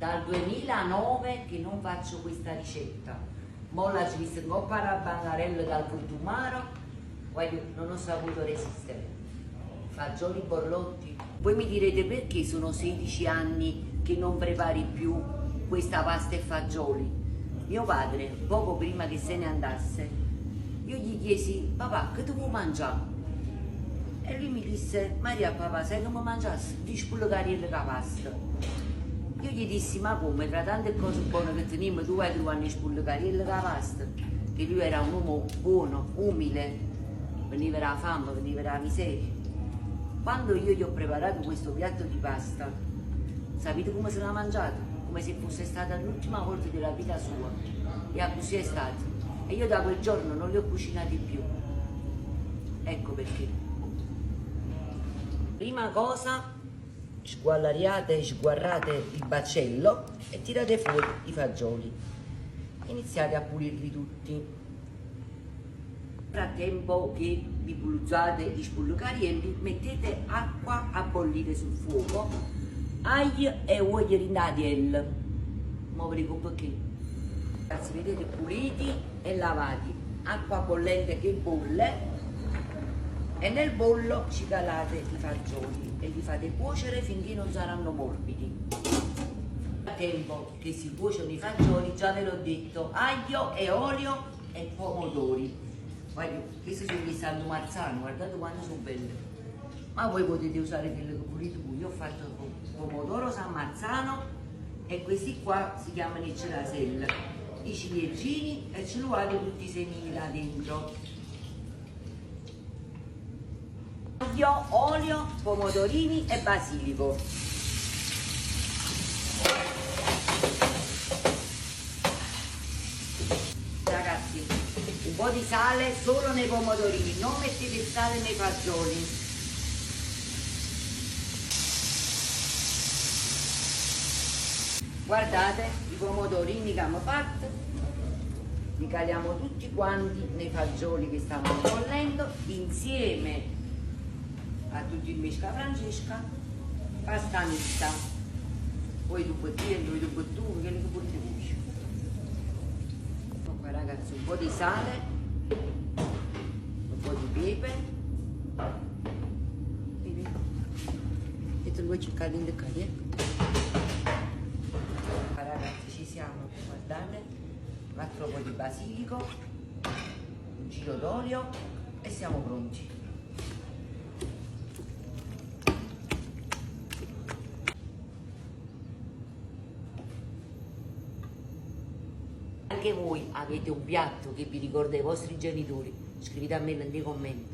dal 2009 che non faccio questa ricetta. Molla ci viste un po' parabangarello dal fruttumaro, non ho saputo resistere. Fagioli borlotti. Voi mi direte perché sono 16 anni che non prepari più questa pasta e fagioli. Mio padre, poco prima che se ne andasse, io gli chiesi: papà, che devo mangiare? E lui mi disse: Maria, papà, sai come mangiassi? Di spullocare la pasta. Io gli dissi: ma come, tra tante cose buone che teniamo, tu vai a trovare spullocare la pasta? Che lui era un uomo buono, umile, veniva la fame, veniva la miseria. Quando io gli ho preparato questo piatto di pasta, sapete come se l'ha mangiato? Come se fosse stata l'ultima volta della vita sua. E così è stato. E io da quel giorno non li ho cucinati più. Ecco perché. Prima cosa, sguarrate il baccello e tirate fuori i fagioli. Iniziate a pulirli tutti. Nel frattempo che vi pulizzate gli spullucarielli, mettete acqua a bollire sul fuoco, aglio e uogli rinadiel. Ma ve li dico perché? Ragazzi, vedete, puliti e lavati, acqua bollente che bolle, e nel bollo ci calate i fagioli e li fate cuocere finché non saranno morbidi. Nel tempo che si cuociono i fagioli, già ve l'ho detto, aglio e olio e pomodori. Guarda, questi sono gli Santo Marzano, guardate quanto sono belle. Ma voi potete usare quelle che volete voi. Io ho fatto pomodoro San Marzano e questi qua si chiamano i cerasella, i ciliegini, e ci trovate tutti i semini là dentro. Aglio, olio, pomodorini e basilico. Ragazzi, un po' di sale solo nei pomodorini, non mettete il sale nei fagioli. Guardate i pomodorini che abbiamo fatto, li caliamo tutti quanti nei fagioli che stavano bollendo insieme a tutti il mesca Francesca, pasta mista. Poi dopo dire, poi dopo tu, che ne volete voi. Qua ragazzi, un po' di sale, un po' di pepe. E te lo vuoi cercare in dettaglio? Ragazzi, ci siamo, guardate, un altro po' di basilico, un giro d'olio e siamo pronti. Anche voi avete un piatto che vi ricorda i vostri genitori? Scrivete a me nei commenti.